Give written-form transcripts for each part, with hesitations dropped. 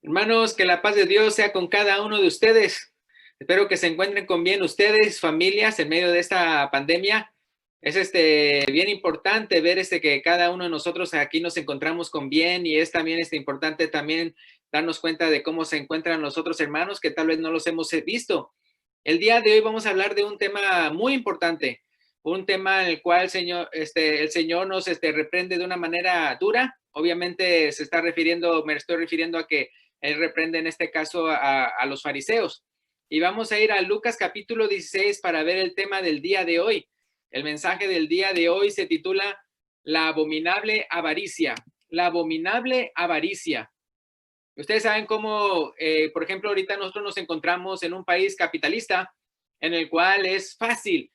Hermanos, que la paz de Dios sea con cada uno de ustedes. Espero que se encuentren con bien ustedes, familias, en medio de esta pandemia. Es bien importante ver que cada uno de nosotros aquí nos encontramos con bien, y es también importante también darnos cuenta de cómo se encuentran los otros hermanos que tal vez no los hemos visto. El día de hoy vamos a hablar de un tema muy importante, un tema en el cual el Señor nos reprende de una manera dura. Obviamente me estoy refiriendo a que Él reprende en este caso a los fariseos. Y vamos a ir a Lucas capítulo 16 para ver el tema del día de hoy. El mensaje del día de hoy se titula La abominable avaricia. La abominable avaricia. Ustedes saben cómo, por ejemplo, ahorita nosotros nos encontramos en un país capitalista en el cual es fácil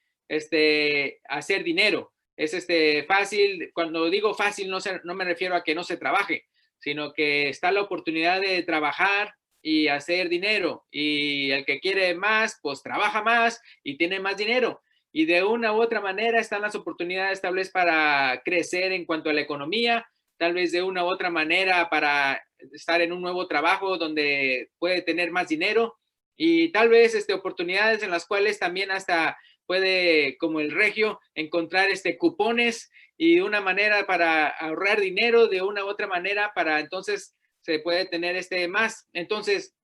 hacer dinero. Es fácil. Cuando digo fácil, no me refiero a que no se trabaje, sino que está la oportunidad de trabajar y hacer dinero. Y el que quiere más, pues trabaja más y tiene más dinero. Y de una u otra manera están las oportunidades tal vez para crecer en cuanto a la economía, tal vez de una u otra manera para estar en un nuevo trabajo donde puede tener más dinero, y tal vez oportunidades en las cuales también hasta puede, como el regio, encontrar cupones y de una manera para ahorrar dinero, de una u otra manera para entonces se puede tener más. Entonces,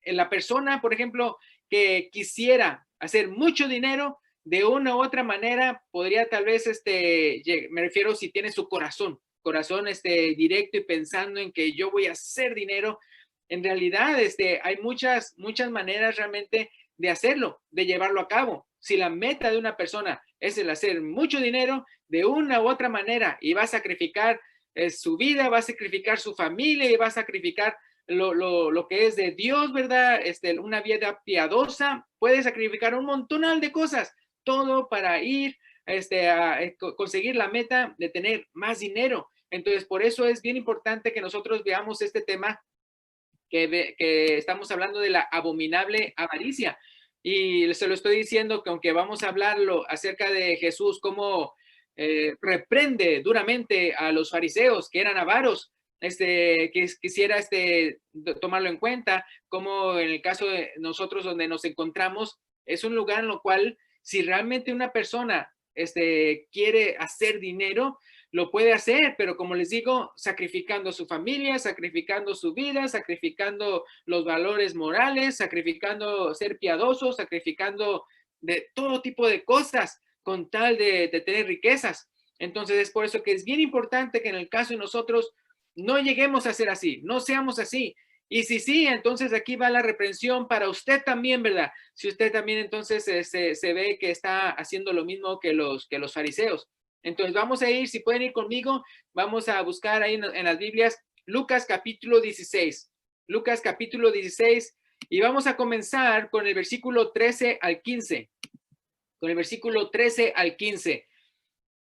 la persona, por ejemplo, que quisiera hacer mucho dinero, de una u otra manera podría tal vez, me refiero si tiene su corazón directo y pensando en que yo voy a hacer dinero. En realidad, hay muchas maneras realmente de hacerlo, de llevarlo a cabo. Si la meta de una persona es el hacer mucho dinero, de una u otra manera, y va a sacrificar su vida, va a sacrificar su familia, y va a sacrificar lo que es de Dios, ¿verdad? Una vida piadosa, puede sacrificar un montón de cosas, todo para ir a conseguir la meta de tener más dinero. Entonces, por eso es bien importante que nosotros veamos este tema que estamos hablando de la abominable avaricia. Y se lo estoy diciendo que aunque vamos a hablarlo acerca de Jesús, cómo reprende duramente a los fariseos que eran avaros, que quisiera tomarlo en cuenta, como en el caso de nosotros donde nos encontramos, es un lugar en lo cual si realmente una persona quiere hacer dinero, lo puede hacer, pero como les digo, sacrificando su familia, sacrificando su vida, sacrificando los valores morales, sacrificando ser piadoso, sacrificando de todo tipo de cosas con tal de tener riquezas. Entonces es por eso que es bien importante que en el caso de nosotros no lleguemos a ser así, no seamos así. Y si sí, entonces aquí va la reprensión para usted también, ¿verdad? Si usted también entonces se ve que está haciendo lo mismo que los fariseos. Entonces vamos a ir, si pueden ir conmigo, vamos a buscar ahí en las Biblias Lucas capítulo 16. Lucas capítulo 16, y vamos a comenzar con el versículo 13 al 15. Con el versículo 13 al 15.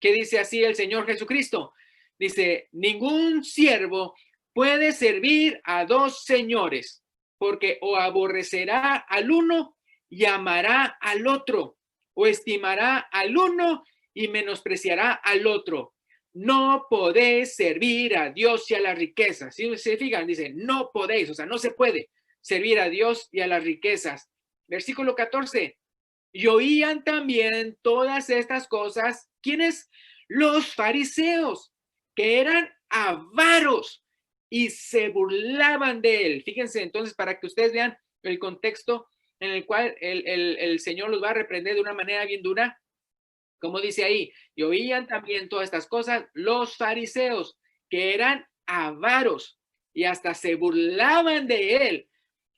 ¿Qué dice así el Señor Jesucristo? Dice, ningún siervo puede servir a dos señores, porque o aborrecerá al uno y amará al otro, o estimará al uno y menospreciará al otro. No podéis servir a Dios y a las riquezas. Si se fijan, dice, no podéis, o sea, no se puede servir a Dios y a las riquezas. Versículo 14. Y oían también todas estas cosas, ¿quiénes? Los fariseos, que eran avaros y se burlaban de él. Fíjense entonces, para que ustedes vean el contexto en el cual el Señor los va a reprender de una manera bien dura. Como dice ahí, y oían también todas estas cosas los fariseos, que eran avaros y hasta se burlaban de él.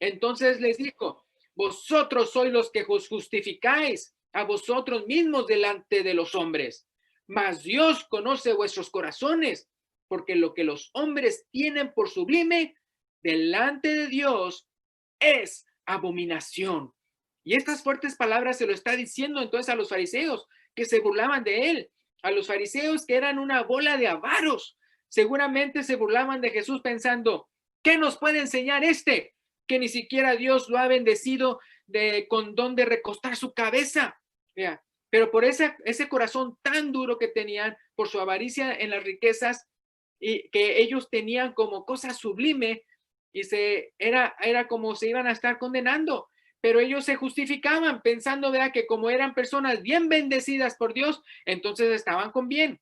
Entonces les dijo, vosotros sois los que os justificáis a vosotros mismos delante de los hombres, mas Dios conoce vuestros corazones, porque lo que los hombres tienen por sublime delante de Dios es abominación. Y estas fuertes palabras se lo está diciendo entonces a los fariseos que se burlaban de él, a los fariseos que eran una bola de avaros. Seguramente se burlaban de Jesús pensando, ¿qué nos puede enseñar que ni siquiera Dios lo ha bendecido con don de recostar su cabeza? Pero por ese corazón tan duro que tenían, por su avaricia en las riquezas, y que ellos tenían como cosa sublime, y era como se iban a estar condenando. Pero ellos se justificaban pensando, ¿verdad? Que como eran personas bien bendecidas por Dios, entonces estaban con bien,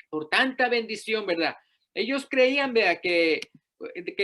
por tanta bendición, ¿verdad? Ellos creían, ¿verdad? Que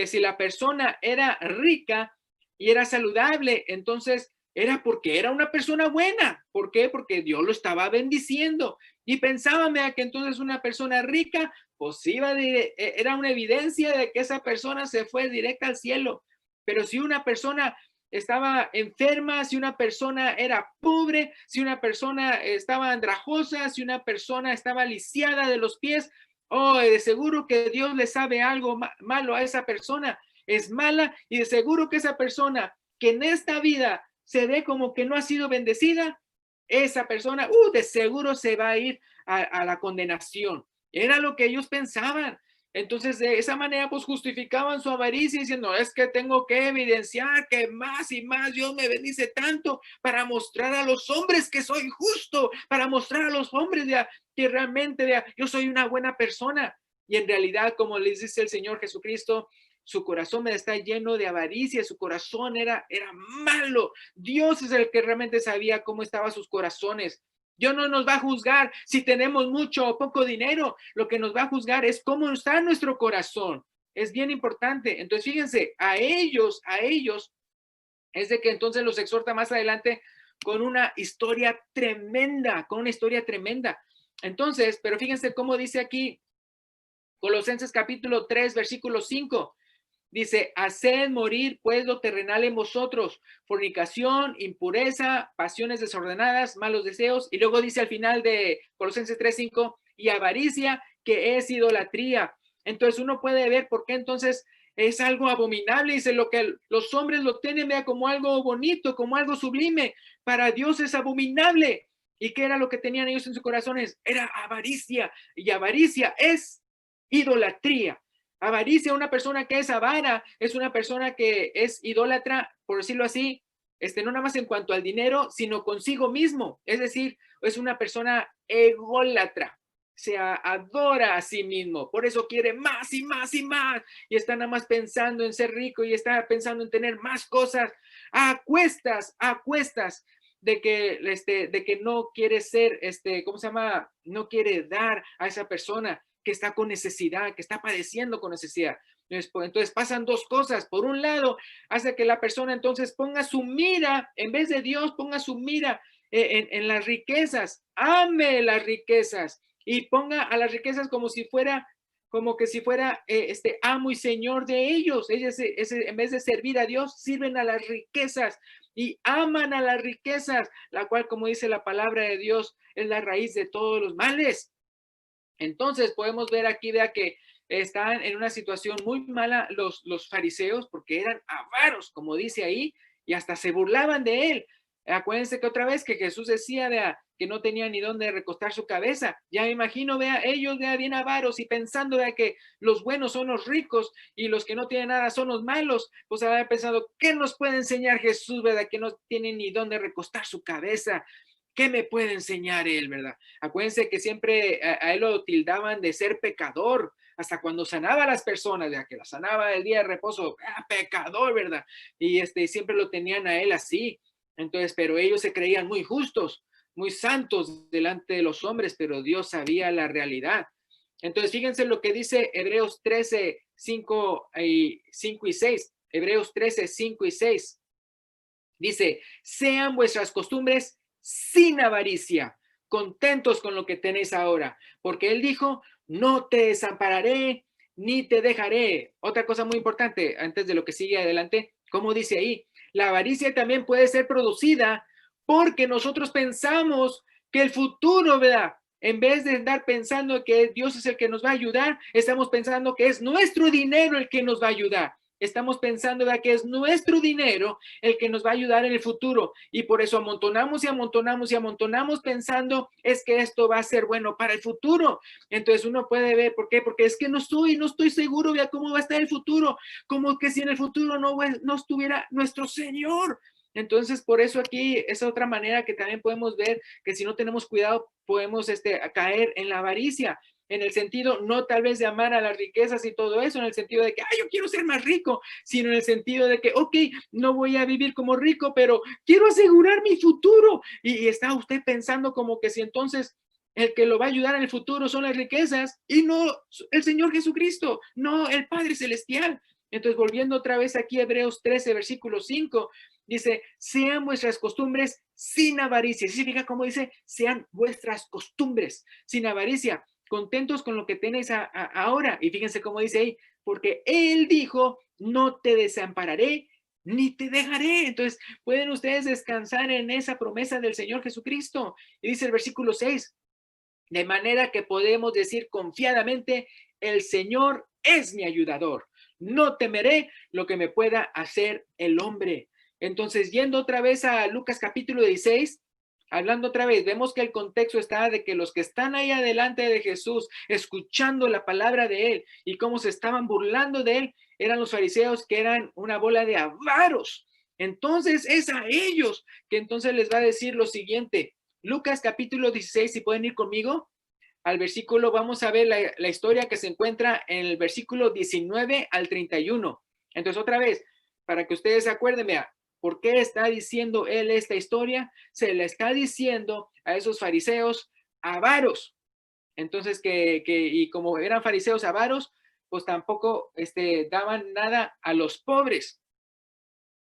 si la persona era rica y era saludable, entonces era porque era una persona buena. ¿Por qué? Porque Dios lo estaba bendiciendo. Y pensaban, ¿verdad? Que entonces una persona rica, pues era una evidencia de que esa persona se fue directa al cielo. Pero si una persona estaba enferma, si una persona era pobre, si una persona estaba andrajosa, si una persona estaba lisiada de los pies, oh, de seguro que Dios le sabe algo malo a esa persona, es mala, y de seguro que esa persona que en esta vida se ve como que no ha sido bendecida, esa persona, de seguro se va a ir a la condenación. Era lo que ellos pensaban. Entonces, de esa manera, pues justificaban su avaricia diciendo, es que tengo que evidenciar que más y más Dios me bendice tanto para mostrar a los hombres que soy justo, para mostrar a los hombres que realmente yo soy una buena persona. Y en realidad, como les dice el Señor Jesucristo, su corazón me está lleno de avaricia, su corazón era malo. Dios es el que realmente sabía cómo estaban sus corazones. Dios no nos va a juzgar si tenemos mucho o poco dinero. Lo que nos va a juzgar es cómo está nuestro corazón. Es bien importante. Entonces, fíjense, a ellos, es de que entonces los exhorta más adelante con una historia tremenda, Entonces, pero fíjense cómo dice aquí Colosenses capítulo 3, versículo 5. Dice, haced morir pues lo terrenal en vosotros, fornicación, impureza, pasiones desordenadas, malos deseos. Y luego dice al final de Colosenses 3:5, y avaricia, que es idolatría. Entonces uno puede ver por qué entonces es algo abominable. Dice, lo que los hombres lo tienen como algo bonito, como algo sublime. Para Dios es abominable. ¿Y qué era lo que tenían ellos en sus corazones? Era avaricia. Y avaricia es idolatría. Avaricia, una persona que es avara, es una persona que es idólatra, por decirlo así, no nada más en cuanto al dinero, sino consigo mismo. Es decir, es una persona ególatra, se adora a sí mismo, por eso quiere más y más y más, y está nada más pensando en ser rico y está pensando en tener más cosas a cuestas de que no quiere ser, ¿cómo se llama? No quiere dar a esa persona que está con necesidad, que está padeciendo con necesidad. Entonces pasan dos cosas. Por un lado, hace que la persona entonces ponga su mira, en vez de Dios, ponga su mira en las riquezas, ame las riquezas y ponga a las riquezas como si fuera amo y señor de ellos. Ellos, en vez de servir a Dios, sirven a las riquezas y aman a las riquezas, la cual, como dice la palabra de Dios, es la raíz de todos los males. Entonces podemos ver aquí que están en una situación muy mala los fariseos porque eran avaros, como dice ahí, y hasta se burlaban de él. Acuérdense que otra vez que Jesús decía que no tenía ni dónde recostar su cabeza. Ya me imagino, ellos bien avaros y pensando que los buenos son los ricos y los que no tienen nada son los malos. Pues haber pensado, ¿qué nos puede enseñar Jesús, verdad? Que no tiene ni dónde recostar su cabeza. ¿Qué me puede enseñar él, verdad? Acuérdense que siempre a él lo tildaban de ser pecador, hasta cuando sanaba a las personas, ya que las sanaba el día de reposo, pecador, ¿verdad? Y siempre lo tenían a él así. Entonces, pero ellos se creían muy justos, muy santos delante de los hombres, pero Dios sabía la realidad. Entonces, fíjense lo que dice Hebreos 13, 5 y 6. Hebreos 13, 5 y 6. Dice, sean vuestras costumbres sin avaricia, contentos con lo que tenéis ahora, porque él dijo, no te desampararé ni te dejaré. Otra cosa muy importante, antes de lo que sigue adelante, como dice ahí, la avaricia también puede ser producida porque nosotros pensamos que el futuro, ¿verdad? En vez de estar pensando que Dios es el que nos va a ayudar, estamos pensando que es nuestro dinero el que nos va a ayudar. Estamos pensando que es nuestro dinero el que nos va a ayudar en el futuro y por eso amontonamos y amontonamos y amontonamos pensando es que esto va a ser bueno para el futuro. Entonces uno puede ver, ¿por qué? Porque es que no estoy seguro de cómo va a estar el futuro, como que si en el futuro no estuviera nuestro Señor. Entonces, por eso aquí es otra manera que también podemos ver que si no tenemos cuidado podemos caer en la avaricia. en el sentido no tal vez de amar a las riquezas y todo eso, en el sentido de que, yo quiero ser más rico, sino en el sentido de que, ok, no voy a vivir como rico, pero quiero asegurar mi futuro. Y está usted pensando como que si entonces el que lo va a ayudar en el futuro son las riquezas y no el Señor Jesucristo, no el Padre Celestial. Entonces, volviendo otra vez aquí a Hebreos 13, versículo 5, dice, sean vuestras costumbres sin avaricia. ¿Significa cómo dice? Sean vuestras costumbres sin avaricia, contentos con lo que tenéis ahora. Y fíjense cómo dice ahí, porque Él dijo, no te desampararé ni te dejaré. Entonces, pueden ustedes descansar en esa promesa del Señor Jesucristo. Y dice el versículo 6, de manera que podemos decir confiadamente, el Señor es mi ayudador. No temeré lo que me pueda hacer el hombre. Entonces, yendo otra vez a Lucas capítulo 16, hablando otra vez, vemos que el contexto está de que los que están ahí adelante de Jesús, escuchando la palabra de él y cómo se estaban burlando de él, eran los fariseos que eran una bola de avaros. Entonces es a ellos que entonces les va a decir lo siguiente. Lucas capítulo 16, si pueden ir conmigo al versículo, vamos a ver la historia que se encuentra en el versículo 19 al 31. Entonces, otra vez, para que ustedes se acuerden, vea, ¿por qué está diciendo él esta historia? Se le está diciendo a esos fariseos avaros. Entonces, y como eran fariseos avaros, pues tampoco daban nada a los pobres.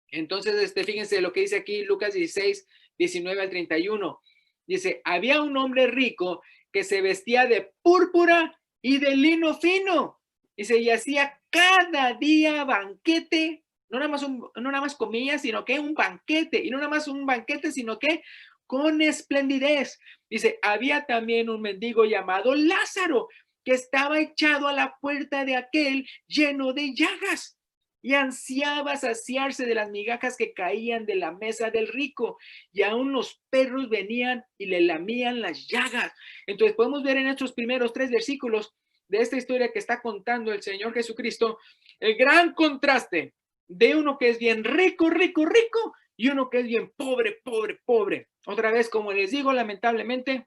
Entonces, fíjense lo que dice aquí Lucas 16, 19 al 31. Dice, había un hombre rico que se vestía de púrpura y de lino fino. Dice, y hacía cada día banquete, no nada más comía, sino que un banquete, y no nada más un banquete, sino que con esplendidez. Dice, había también un mendigo llamado Lázaro, que estaba echado a la puerta de aquel lleno de llagas y ansiaba saciarse de las migajas que caían de la mesa del rico, y aún los perros venían y le lamían las llagas. Entonces podemos ver en estos primeros 3 versículos de esta historia que está contando el Señor Jesucristo, el gran contraste de uno que es bien rico, rico, rico, y uno que es bien pobre, pobre, pobre. Otra vez, como les digo, lamentablemente,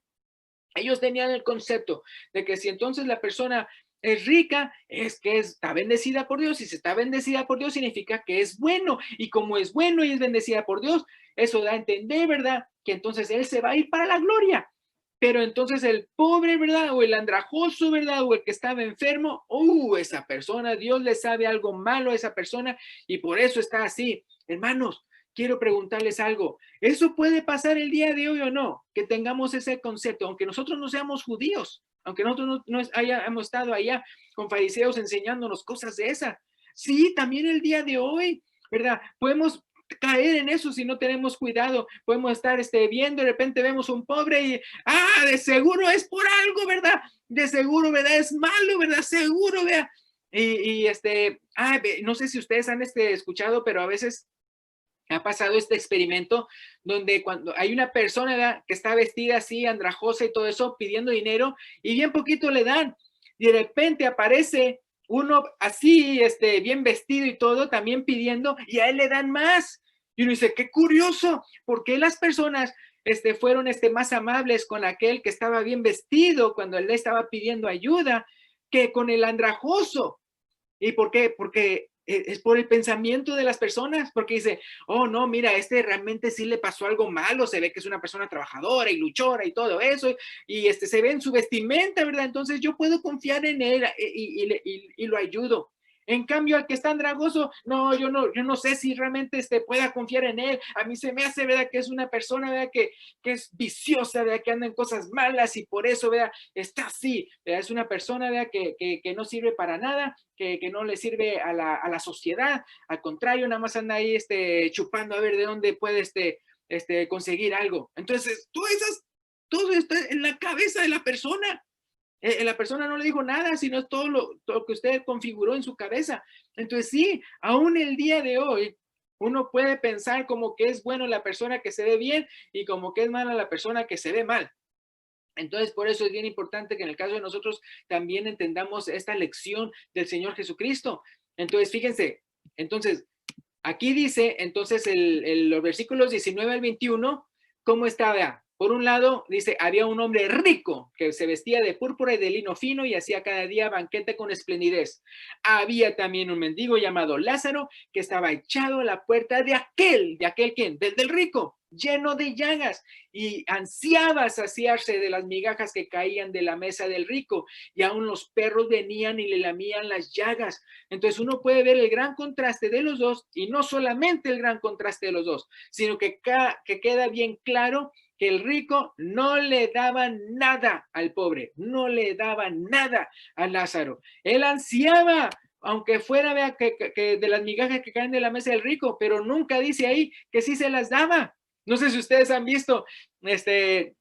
ellos tenían el concepto de que si entonces la persona es rica, es que está bendecida por Dios, y si está bendecida por Dios significa que es bueno, y como es bueno y es bendecida por Dios, eso da a entender, ¿verdad? Que entonces él se va a ir para la gloria. Pero entonces el pobre, ¿verdad? O el andrajoso, ¿verdad? O el que estaba enfermo, esa persona, Dios le sabe algo malo a esa persona y por eso está así. Hermanos, quiero preguntarles algo. ¿Eso puede pasar el día de hoy o no? Que tengamos ese concepto, aunque nosotros no seamos judíos, aunque nosotros no hayamos estado allá con fariseos enseñándonos cosas de esa. Sí, también el día de hoy, ¿verdad? Podemos caer en eso si no tenemos cuidado. Podemos estar viendo, de repente vemos un pobre y, de seguro es por algo, ¿verdad? De seguro, ¿verdad? Es malo, ¿verdad? Seguro, ¿verdad? No sé si ustedes han escuchado, pero a veces ha pasado este experimento donde cuando hay una persona, ¿verdad?, que está vestida así, andrajosa y todo eso, pidiendo dinero, y bien poquito le dan, y de repente aparece uno así, bien vestido y todo, también pidiendo, y a él le dan más. Y uno dice, qué curioso, ¿por qué las personas fueron más amables con aquel que estaba bien vestido cuando él le estaba pidiendo ayuda que con el andrajoso? ¿Y por qué? Porque es por el pensamiento de las personas, porque dice, oh, no, mira, realmente sí le pasó algo malo, se ve que es una persona trabajadora y luchora y todo eso, y se ve en su vestimenta, ¿verdad? Entonces yo puedo confiar en él y lo ayudo. En cambio, al que está andragoso, no, yo no sé si realmente pueda confiar en él. A mí se me hace, ¿verdad?, que es una persona, ¿verdad?, que es viciosa, ¿verdad?, que anda en cosas malas y por eso, ¿verdad?, está así, ¿verdad? Es una persona, ¿verdad?, que no sirve para nada, que no le sirve a la sociedad. Al contrario, nada más anda ahí chupando a ver de dónde puede conseguir algo. Entonces, todo está en la cabeza de la persona. La persona no le dijo nada, sino todo lo que usted configuró en su cabeza. Entonces, sí, aún el día de hoy, uno puede pensar como que es bueno la persona que se ve bien y como que es mala la persona que se ve mal. Entonces, por eso es bien importante que en el caso de nosotros también entendamos esta lección del Señor Jesucristo. Entonces, fíjense, entonces, aquí dice, entonces, los versículos 19 al 21, ¿cómo está? Vea, Por un lado, dice, había un hombre rico que se vestía de púrpura y de lino fino y hacía cada día banquete con esplendidez. Había también un mendigo llamado Lázaro que estaba echado a la puerta ¿de aquel quién? Del rico, lleno de llagas, y ansiaba saciarse de las migajas que caían de la mesa del rico, y aún los perros venían y le lamían las llagas. Entonces uno puede ver el gran contraste de los dos, y no solamente el gran contraste de los dos, sino que queda bien claro que el rico no le daba nada al pobre, no le daba nada a Lázaro. Él ansiaba, aunque fuera vea, que de las migajas que caen de la mesa del rico, pero nunca dice ahí que sí se las daba. No sé si ustedes han visto este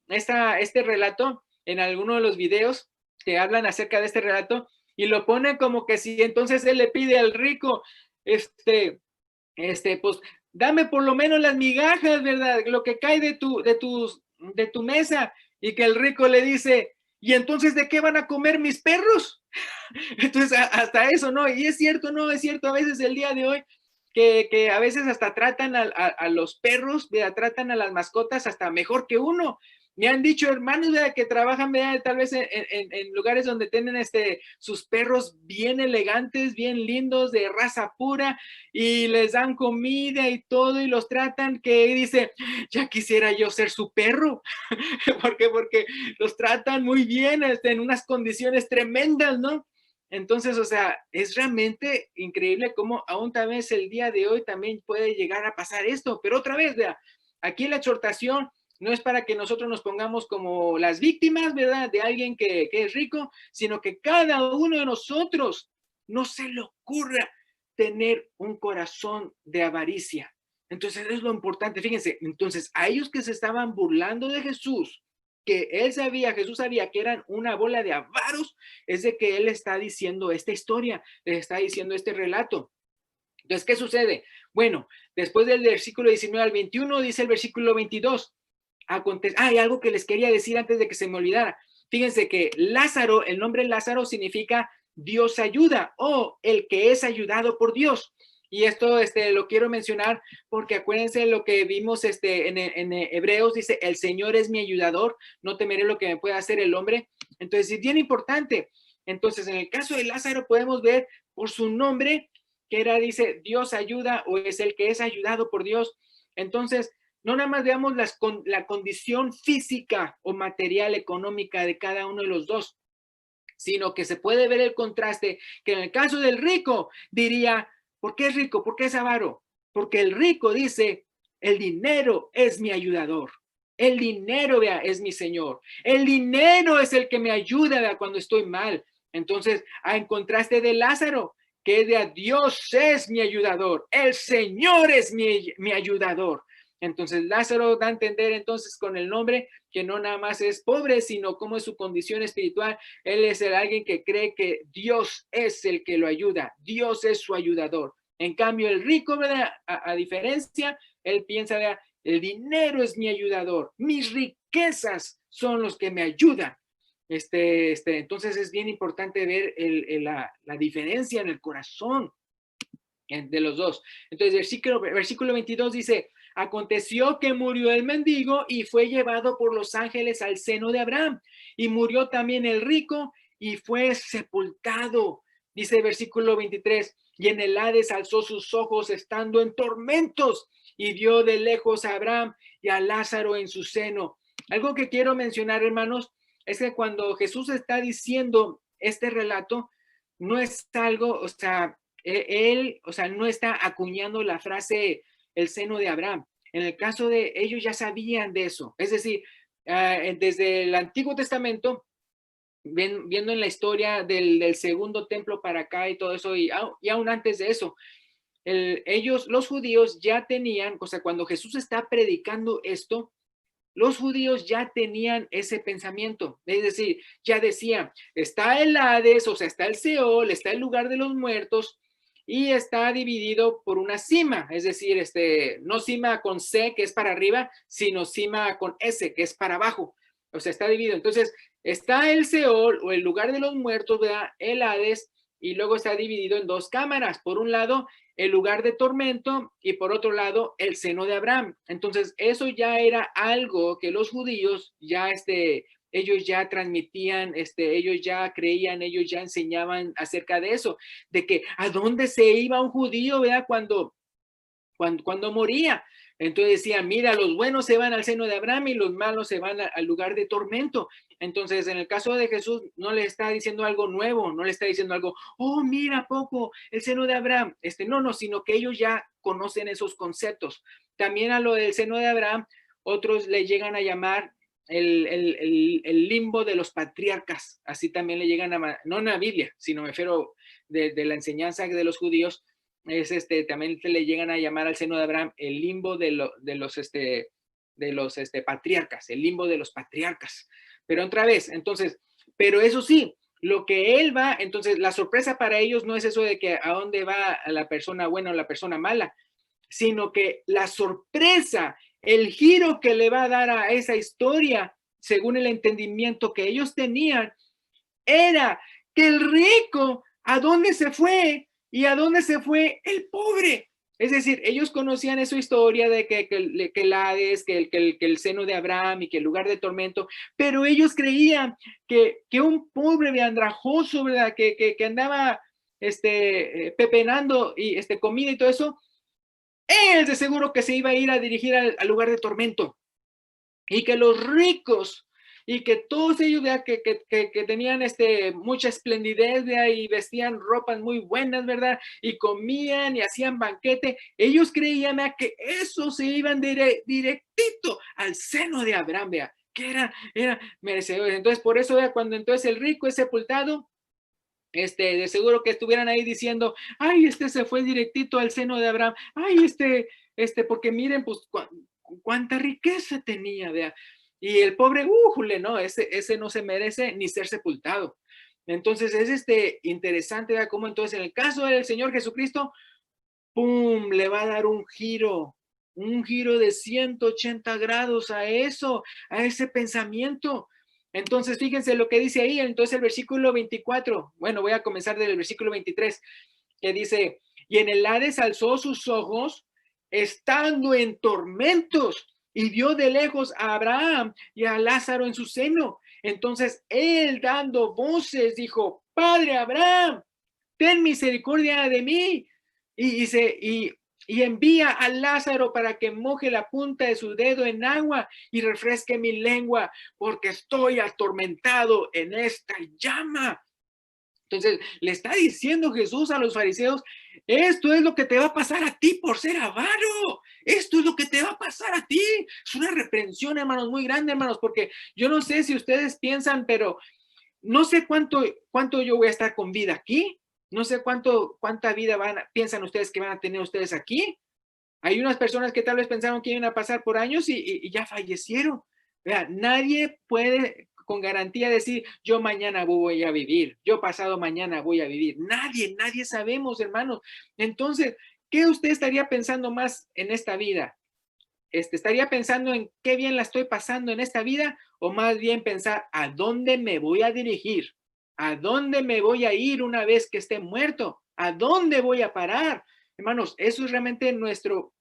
relato en alguno de los videos que hablan acerca de este relato, y lo ponen como que si entonces él le pide al rico, pues dame por lo menos las migajas, ¿verdad? Lo que cae de tu mesa. Y que el rico le dice, ¿y entonces de qué van a comer mis perros? Entonces, hasta eso, ¿no? Y es cierto, ¿no? Es cierto, a veces el día de hoy, que a veces hasta tratan a los perros, ¿verdad? Tratan a las mascotas hasta mejor que uno. Me han dicho hermanos, ¿verdad? Que trabajan, ¿verdad? Tal vez en lugares donde tienen sus perros bien elegantes, bien lindos, de raza pura, y les dan comida y todo, y los tratan, que dice, ya quisiera yo ser su perro. ¿Por qué? Porque los tratan muy bien, en unas condiciones tremendas, ¿no? Entonces, o sea, es realmente increíble cómo aún tal vez el día de hoy también puede llegar a pasar esto. Pero otra vez, vea, aquí la exhortación no es para que nosotros nos pongamos como las víctimas, ¿verdad? De alguien que es rico, sino que cada uno de nosotros no se le ocurra tener un corazón de avaricia. Entonces, es lo importante. Fíjense, entonces, a ellos que se estaban burlando de Jesús, que Jesús sabía que eran una bola de avaros, es de que él está diciendo esta historia, les está diciendo este relato. Entonces, ¿qué sucede? Bueno, después del versículo 19 al 21, dice el versículo 22. Hay algo que les quería decir antes de que se me olvidara. Fíjense que Lázaro, el nombre Lázaro significa Dios ayuda, o el que es ayudado por Dios. Y esto lo quiero mencionar porque acuérdense lo que vimos en Hebreos, dice, el Señor es mi ayudador, no temeré lo que me pueda hacer el hombre. Entonces, es bien importante. Entonces, en el caso de Lázaro podemos ver por su nombre que dice, Dios ayuda, o es el que es ayudado por Dios. Entonces, no nada más veamos la condición física o material económica de cada uno de los dos, sino que se puede ver el contraste, que en el caso del rico diría, ¿por qué es rico? ¿Por qué es avaro? Porque el rico dice, el dinero es mi ayudador. El dinero, vea, es mi Señor. El dinero es el que me ayuda, vea, cuando estoy mal. Entonces, en contraste de Lázaro, que de Dios es mi ayudador. El Señor es mi ayudador. Entonces, Lázaro da a entender entonces con el nombre que no nada más es pobre, sino como es su condición espiritual. Él es alguien que cree que Dios es el que lo ayuda. Dios es su ayudador. En cambio, el rico, ¿verdad? A diferencia, él piensa, ¿verdad? El dinero es mi ayudador. Mis riquezas son los que me ayudan. Entonces es bien importante ver la diferencia en el corazón de los dos. Entonces, versículo 22 dice, aconteció que murió el mendigo y fue llevado por los ángeles al seno de Abraham. Y murió también el rico y fue sepultado. Dice el versículo 23, y en el Hades alzó sus ojos estando en tormentos y vio de lejos a Abraham y a Lázaro en su seno. Algo que quiero mencionar, hermanos, es que cuando Jesús está diciendo este relato, no es algo, o sea, él, o sea, no está acuñando la frase el seno de Abraham. En el caso de ellos ya sabían de eso. Es decir, desde el Antiguo Testamento, viendo en la historia del segundo templo para acá y todo eso, y aún antes de eso, los judíos ya tenían, o sea, cuando Jesús está predicando esto, los judíos ya tenían ese pensamiento, es decir, ya decían, está el Hades, o sea, está el Seol, está el lugar de los muertos, y está dividido por una cima, es decir, no cima con C, que es para arriba, sino cima con S, que es para abajo, o sea, está dividido. Entonces, está el Seol, o el lugar de los muertos, ¿verdad? El Hades, y luego está dividido en dos cámaras. Por un lado, el lugar de tormento y por otro lado, el seno de Abraham. Entonces, eso ya era algo que los judíos ya, ellos ya transmitían, ellos ya creían, ellos ya enseñaban acerca de eso, de que a dónde se iba un judío, ¿verdad? Cuando moría. Entonces decían, mira, los buenos se van al seno de Abraham y los malos se van al lugar de tormento. Entonces, en el caso de Jesús, no le está diciendo algo nuevo, no le está diciendo algo, oh, mira, poco, el seno de Abraham. No, sino que ellos ya conocen esos conceptos. También a lo del seno de Abraham, otros le llegan a llamar el limbo de los patriarcas. Así también le llegan a, no en la Biblia, sino me refiero de la enseñanza de los judíos, es también se le llegan a llamar al seno de Abraham el limbo de los patriarcas, el limbo de los patriarcas. Pero otra vez, entonces, pero eso sí, lo que él va, entonces la sorpresa para ellos no es eso de que a dónde va la persona buena o la persona mala, sino que la sorpresa, el giro que le va a dar a esa historia, según el entendimiento que ellos tenían, era que el rico, ¿a dónde se fue? ¿Y a dónde se fue el pobre? Es decir, ellos conocían esa historia de que el Hades, que el seno de Abraham y que el lugar de tormento, pero ellos creían que un pobre de andrajoso, ¿verdad? Que andaba pepenando y comida y todo eso, él de seguro que se iba a ir a dirigir al lugar de tormento. Y que los ricos y que todos ellos que tenían mucha esplendidez y vestían ropas muy buenas, ¿verdad? Y comían y hacían banquete. Ellos creían que eso se iban directito al seno de Abraham, ¿vea? Que era merecedor. Entonces, por eso, ¿vea? Cuando entonces el rico es sepultado, de seguro que estuvieran ahí diciendo, ay, se fue directito al seno de Abraham, ay, porque miren, pues, cuánta riqueza tenía, vea. Y el pobre, no, ese no se merece ni ser sepultado. Entonces es interesante, vea, cómo entonces en el caso del Señor Jesucristo, ¡pum!, le va a dar un giro de 180 grados a eso, a ese pensamiento. Entonces, fíjense lo que dice ahí, entonces el versículo 24, bueno, voy a comenzar del versículo 23, que dice, y en el Hades alzó sus ojos, estando en tormentos, y vio de lejos a Abraham y a Lázaro en su seno. Entonces, él dando voces, dijo, Padre Abraham, ten misericordia de mí, y envía a Lázaro para que moje la punta de su dedo en agua y refresque mi lengua, porque estoy atormentado en esta llama. Entonces, le está diciendo Jesús a los fariseos, esto es lo que te va a pasar a ti por ser avaro. Esto es lo que te va a pasar a ti. Es una reprensión, hermanos, muy grande, hermanos, porque yo no sé si ustedes piensan, pero no sé cuánto yo voy a estar con vida aquí. No sé cuánta vida piensan ustedes que van a tener ustedes aquí. Hay unas personas que tal vez pensaron que iban a pasar por años y ya fallecieron. Vea, nadie puede con garantía decir, yo mañana voy a vivir, yo pasado mañana voy a vivir. Nadie sabemos, hermanos. Entonces, ¿qué usted estaría pensando más en esta vida? ¿Estaría pensando en qué bien la estoy pasando en esta vida o más bien pensar a dónde me voy a dirigir? ¿A dónde me voy a ir una vez que esté muerto? ¿A dónde voy a parar? Hermanos, eso es realmente nuestro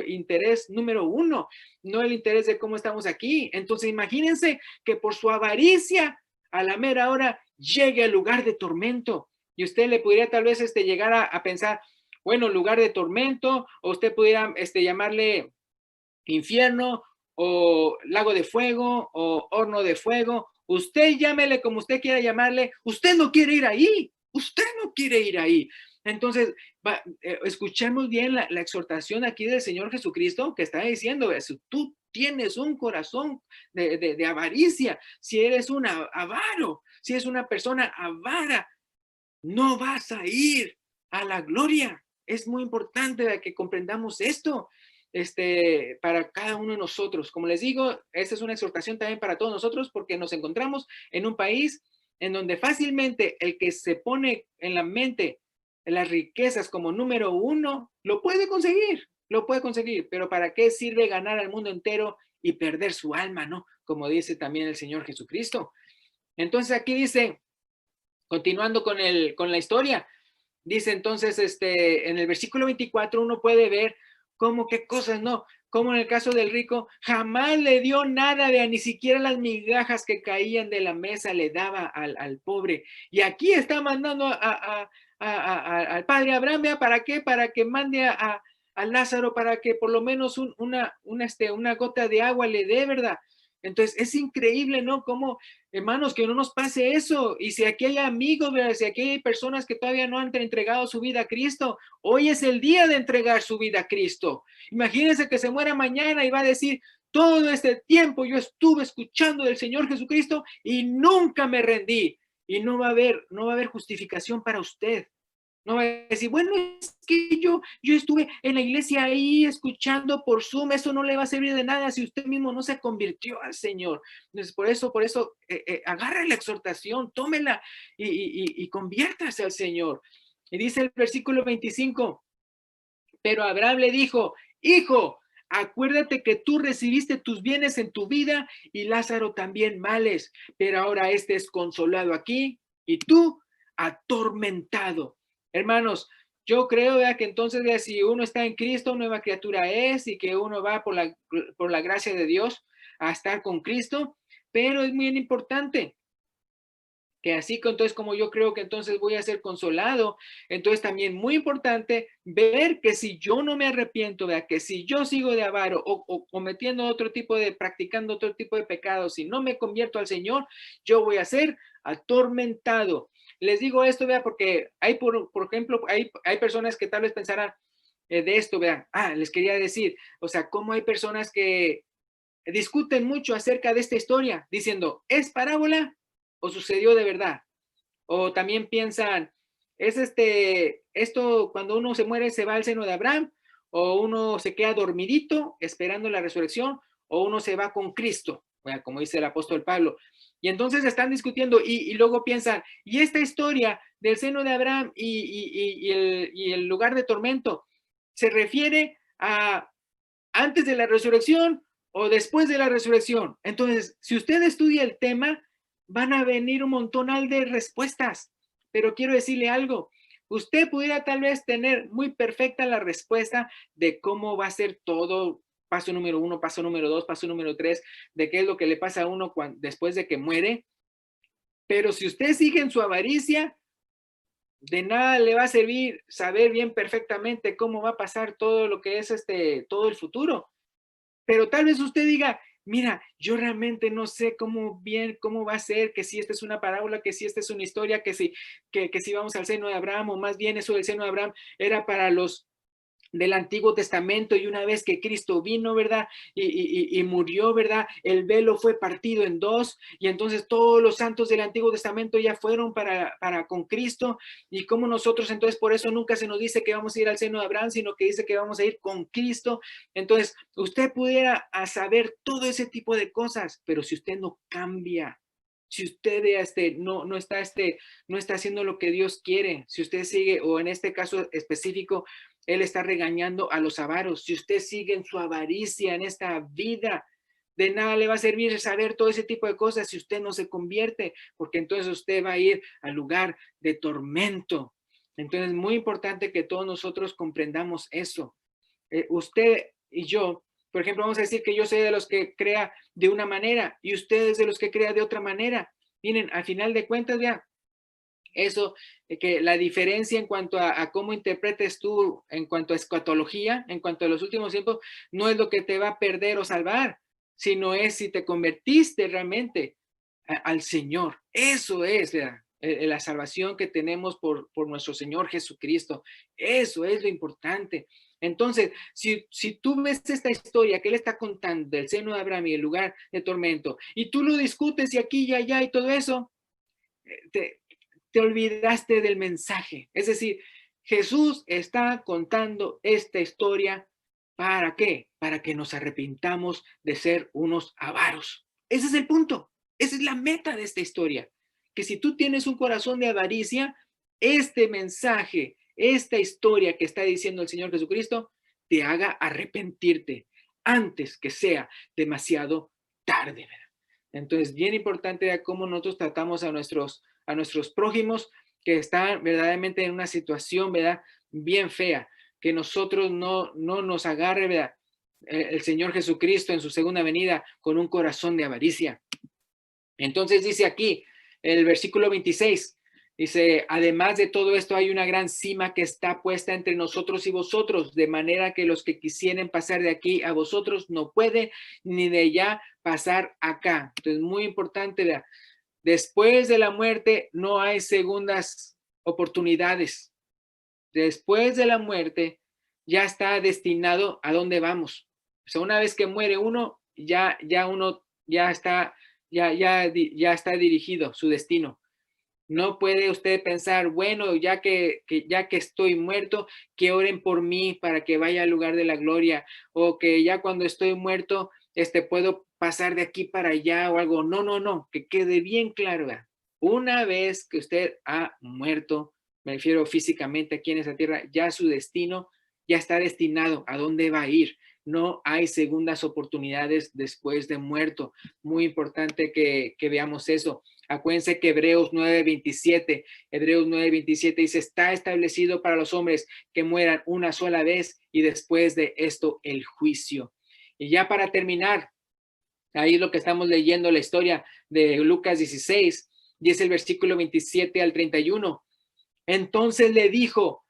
interés número uno, no el interés de cómo estamos aquí. Entonces, imagínense que por su avaricia, a la mera hora, llegue al lugar de tormento. Y usted le podría tal vez llegar a pensar, bueno, lugar de tormento, o usted pudiera llamarle infierno o lago de fuego o horno de fuego. Usted llámele como usted quiera llamarle. Usted no quiere ir ahí. Usted no quiere ir ahí. Entonces, escuchemos bien la exhortación aquí del Señor Jesucristo que está diciendo, si tú tienes un corazón de avaricia, si eres un avaro, si eres una persona avara, no vas a ir a la gloria. Es muy importante que comprendamos esto para cada uno de nosotros. Como les digo, esta es una exhortación también para todos nosotros porque nos encontramos en un país en donde fácilmente el que se pone en la mente las riquezas como número uno, lo puede conseguir, pero ¿para qué sirve ganar al mundo entero y perder su alma, no? Como dice también el Señor Jesucristo. Entonces aquí dice, Continuando con la historia, dice entonces, en el versículo 24 uno puede ver cómo qué cosas, ¿no? Como en el caso del rico, jamás le dio nada, vea, ni siquiera las migajas que caían de la mesa le daba al pobre. Y aquí está mandando al padre Abraham, vea, ¿para qué? Para que mande a Lázaro, para que por lo menos una gota de agua le dé, ¿verdad? Entonces es increíble, ¿no? Cómo, hermanos, que no nos pase eso. Y si aquí hay amigos, ¿verdad? Si aquí hay personas que todavía no han entregado su vida a Cristo, hoy es el día de entregar su vida a Cristo. Imagínense que se muera mañana y va a decir, todo este tiempo yo estuve escuchando del Señor Jesucristo y nunca me rendí. Y no va a haber justificación para usted. No va a decir, bueno, es que yo estuve en la iglesia ahí escuchando por Zoom, eso no le va a servir de nada si usted mismo no se convirtió al Señor. Entonces, por eso, agarre la exhortación, tómela y conviértase al Señor. Y dice el versículo 25, pero Abraham le dijo, hijo, acuérdate que tú recibiste tus bienes en tu vida y Lázaro también males, pero ahora este es consolado aquí y tú atormentado. Hermanos, yo creo que entonces si uno está en Cristo, nueva criatura es y que uno va por la gracia de Dios a estar con Cristo, pero es muy importante que así entonces como yo creo que entonces voy a ser consolado, entonces también muy importante ver que si yo no me arrepiento, vea, que si yo sigo de avaro o cometiendo practicando otro tipo de pecados, si no me convierto al Señor, yo voy a ser atormentado. Les digo esto, vea, porque hay, por ejemplo, hay personas que tal vez pensarán de esto, vean, les quería decir, o sea, cómo hay personas que discuten mucho acerca de esta historia, diciendo, ¿es parábola o sucedió de verdad? O también piensan, ¿es esto cuando uno se muere se va al seno de Abraham? ¿O uno se queda dormidito esperando la resurrección? ¿O uno se va con Cristo? Bueno, como dice el apóstol Pablo. Y entonces están discutiendo y luego piensan, ¿y esta historia del seno de Abraham y el lugar de tormento se refiere a antes de la resurrección o después de la resurrección? Entonces, si usted estudia el tema, van a venir un montón de respuestas. Pero quiero decirle algo, usted pudiera tal vez tener muy perfecta la respuesta de cómo va a ser todo, paso número 1, paso número 2, paso número 3, de qué es lo que le pasa a uno después de que muere. Pero si usted sigue en su avaricia, de nada le va a servir saber bien perfectamente cómo va a pasar todo lo que es todo el futuro. Pero tal vez usted diga, mira, yo realmente no sé cómo va a ser, que si esta es una parábola, que si esta es una historia, que si vamos al seno de Abraham, o más bien eso del seno de Abraham era para los del Antiguo Testamento, y una vez que Cristo vino, ¿verdad? Y murió, ¿verdad? El velo fue partido en dos, y entonces todos los santos del Antiguo Testamento ya fueron para con Cristo, y como nosotros entonces por eso nunca se nos dice que vamos a ir al seno de Abraham, sino que dice que vamos a ir con Cristo. Entonces, usted pudiera saber todo ese tipo de cosas, pero si usted no cambia, si usted no está haciendo lo que Dios quiere, si usted sigue, o en este caso específico, él está regañando a los avaros. Si usted sigue en su avaricia en esta vida, de nada le va a servir saber todo ese tipo de cosas si usted no se convierte, porque entonces usted va a ir al lugar de tormento. Entonces es muy importante que todos nosotros comprendamos eso. Usted y yo, por ejemplo, vamos a decir que yo soy de los que crea de una manera y usted es de los que crea de otra manera. Miren, al final de cuentas, ya, eso, que la diferencia en cuanto a cómo interpretes tú, en cuanto a escatología, en cuanto a los últimos tiempos, no es lo que te va a perder o salvar, sino es si te convertiste realmente al Señor. Eso es la salvación que tenemos por nuestro Señor Jesucristo. Eso es lo importante. Entonces, si tú ves esta historia que él está contando del seno de Abraham y el lugar de tormento, y tú lo discutes y aquí y allá y todo eso, te, te olvidaste del mensaje. Es decir, Jesús está contando esta historia. ¿Para qué? Para que nos arrepintamos de ser unos avaros. Ese es el punto. Esa es la meta de esta historia. Que si tú tienes un corazón de avaricia, este mensaje, esta historia que está diciendo el Señor Jesucristo, te haga arrepentirte antes que sea demasiado tarde. ¿Verdad? Entonces, bien importante cómo nosotros tratamos a nuestros prójimos que están verdaderamente en una situación, ¿verdad? Bien fea, que nosotros no nos agarre, ¿verdad? El Señor Jesucristo en su segunda venida con un corazón de avaricia. Entonces dice aquí, el versículo 26, dice, además de todo esto hay una gran cima que está puesta entre nosotros y vosotros, de manera que los que quisieren pasar de aquí a vosotros no pueden, ni de allá pasar acá. Entonces, muy importante, ¿verdad? Después de la muerte no hay segundas oportunidades. Después de la muerte ya está destinado a dónde vamos. O sea, una vez que muere uno, ya uno ya está, ya está dirigido su destino. No puede usted pensar, bueno, ya que estoy muerto, que oren por mí para que vaya al lugar de la gloria, o que ya cuando estoy muerto, puedo pasar de aquí para allá o algo. No, no, no, que quede bien claro. Una vez que usted ha muerto, me refiero físicamente aquí en esa tierra, ya su destino ya está destinado a dónde va a ir. No hay segundas oportunidades después de muerto. Muy importante que veamos eso. Acuérdense que Hebreos 9:27 dice, está establecido para los hombres que mueran una sola vez y después de esto el juicio. Y ya para terminar, ahí es lo que estamos leyendo, la historia de Lucas 16, y es el versículo 27 al 31. Entonces le dijo,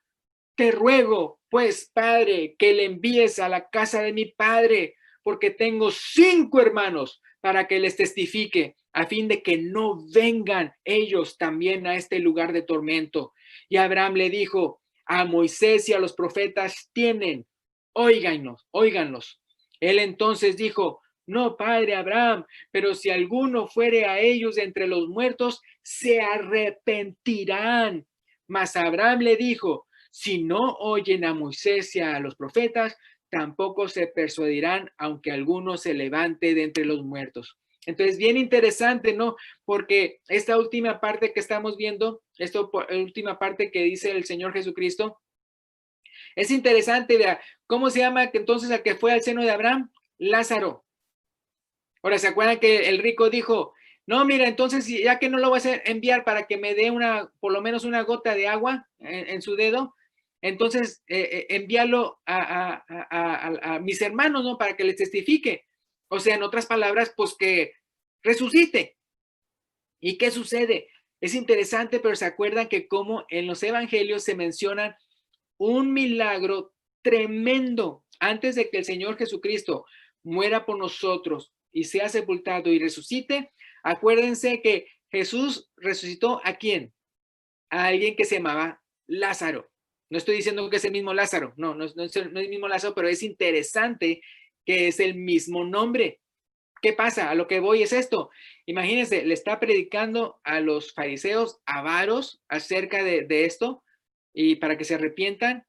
te ruego, pues, Padre, que le envíes a la casa de mi padre, porque tengo 5 hermanos, para que les testifique, a fin de que no vengan ellos también a este lugar de tormento. Y Abraham le dijo, a Moisés y a los profetas tienen, óiganlos. Él entonces dijo, no, padre Abraham, pero si alguno fuere a ellos entre los muertos, se arrepentirán. Mas Abraham le dijo, si no oyen a Moisés y a los profetas, tampoco se persuadirán, aunque alguno se levante de entre los muertos. Entonces, bien interesante, ¿no? Porque esta última parte que estamos viendo, esta última parte que dice el Señor Jesucristo, es interesante, vea, ¿cómo se llama entonces al que fue al seno de Abraham? Lázaro. Ahora, ¿se acuerdan que el rico dijo, no, mira, entonces ya que no lo vas a enviar para que me dé por lo menos una gota de agua en su dedo, entonces envíalo a mis hermanos, ¿no? Para que les testifique. O sea, en otras palabras, pues que resucite. ¿Y qué sucede? Es interesante, pero se acuerdan que como en los evangelios se mencionan un milagro tremendo antes de que el Señor Jesucristo muera por nosotros y sea sepultado y resucite. Acuérdense que Jesús resucitó ¿a quién? A alguien que se llamaba Lázaro. No estoy diciendo que es el mismo Lázaro, no es el mismo Lázaro, pero es interesante que es el mismo nombre. ¿Qué pasa? A lo que voy es esto. Imagínense, le está predicando a los fariseos avaros acerca de esto y para que se arrepientan.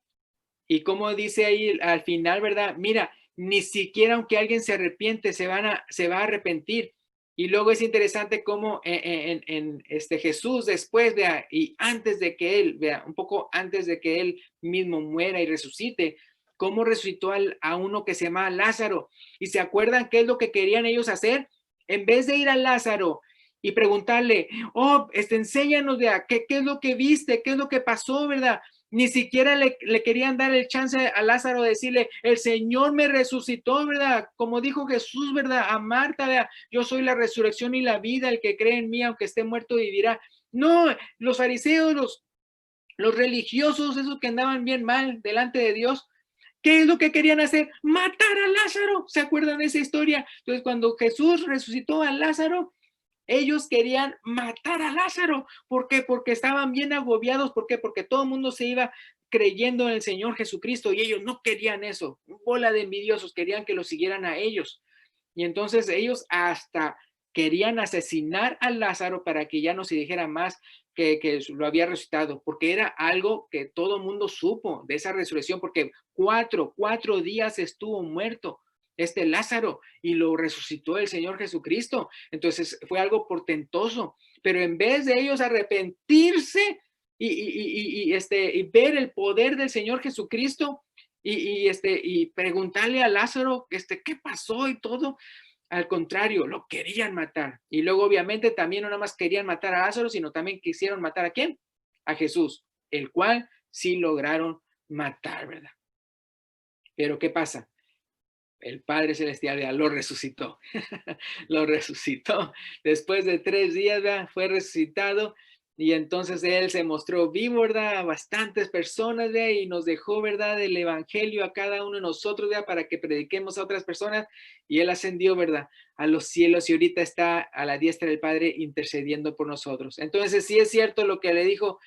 Y como dice ahí al final, ¿verdad? Mira, ni siquiera aunque alguien se arrepiente, se va a arrepentir. Y luego es interesante cómo en Jesús después, vea, y antes de que él, vea, un poco antes de que él mismo muera y resucite, cómo resucitó a uno que se llama Lázaro. Y se acuerdan qué es lo que querían ellos hacer. En vez de ir a Lázaro y preguntarle, oh, enséñanos, vea, ¿qué es lo que viste? ¿Qué es lo que pasó, verdad? Ni siquiera le querían dar el chance a Lázaro de decirle, el Señor me resucitó, ¿verdad? Como dijo Jesús, ¿verdad? A Marta, ¿verdad? Yo soy la resurrección y la vida, el que cree en mí, aunque esté muerto, vivirá. No, los fariseos, los religiosos, esos que andaban bien mal delante de Dios, ¿qué es lo que querían hacer? Matar a Lázaro. ¿Se acuerdan de esa historia? Entonces, cuando Jesús resucitó a Lázaro, ellos querían matar a Lázaro. ¿Por qué? Porque estaban bien agobiados. ¿Por qué? Porque todo el mundo se iba creyendo en el Señor Jesucristo y ellos no querían eso. Bola de envidiosos, querían que lo siguieran a ellos. Y entonces ellos hasta querían asesinar a Lázaro para que ya no se dijera más que lo había resucitado, porque era algo que todo el mundo supo de esa resurrección, porque cuatro días estuvo muerto Lázaro y lo resucitó el Señor Jesucristo. Entonces fue algo portentoso, pero en vez de ellos arrepentirse y ver el poder del Señor Jesucristo y preguntarle a Lázaro qué pasó y todo, Al contrario, lo querían matar. Y luego obviamente también no nada más querían matar a Lázaro, sino también quisieron matar ¿a quién? A Jesús, el cual sí lograron matar, ¿verdad? Pero ¿qué pasa? El Padre Celestial ya lo resucitó. Lo resucitó. Después de 3 días, ¿verdad? Fue resucitado. Y entonces Él se mostró vivo, ¿verdad? A bastantes personas, ¿verdad? Y nos dejó, ¿verdad? El Evangelio a cada uno de nosotros, ¿verdad? Para que prediquemos a otras personas. Y Él ascendió, ¿verdad? A los cielos y ahorita está a la diestra del Padre intercediendo por nosotros. Entonces, sí es cierto lo que le dijo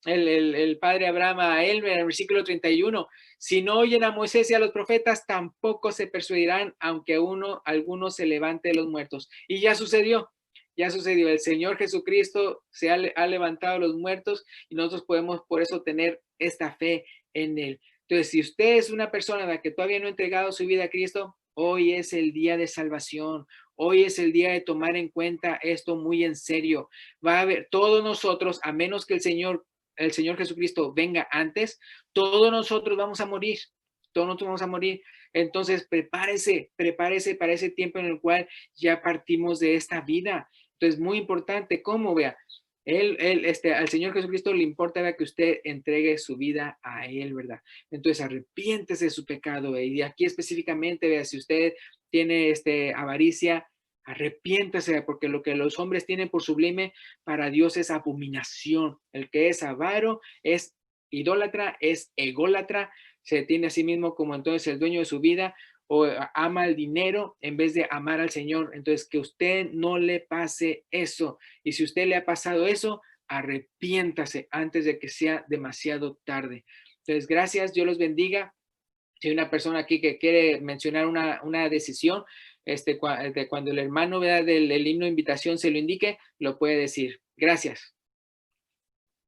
el padre Abraham a él en el versículo 31. Si no oyen a Moisés y a los profetas, tampoco se persuadirán, aunque alguno se levante de los muertos. Y ya sucedió. Ya sucedió, el Señor Jesucristo se ha levantado a los muertos y nosotros podemos por eso tener esta fe en Él. Entonces, si usted es una persona a la que todavía no ha entregado su vida a Cristo, hoy es el día de salvación. Hoy es el día de tomar en cuenta esto muy en serio. Va a haber todos nosotros, a menos que el Señor Jesucristo venga antes, todos nosotros vamos a morir. Todos nosotros vamos a morir. Entonces, prepárese para ese tiempo en el cual ya partimos de esta vida. Entonces, muy importante, ¿cómo vea? Al Señor Jesucristo le importa, ¿verdad? Que usted entregue su vida a Él, ¿verdad? Entonces, arrepiéntese de su pecado, ¿verdad? Y aquí específicamente, vea, si usted tiene avaricia, arrepiéntase, porque lo que los hombres tienen por sublime, para Dios es abominación. El que es avaro es idólatra, es ególatra, se tiene a sí mismo como entonces el dueño de su vida, o ama el dinero en vez de amar al Señor. Entonces, que usted no le pase eso. Y si usted le ha pasado eso, arrepiéntase antes de que sea demasiado tarde. Entonces, gracias, Dios los bendiga. Si hay una persona aquí que quiere mencionar una decisión, cuando el hermano vea del himno de invitación se lo indique, lo puede decir. Gracias.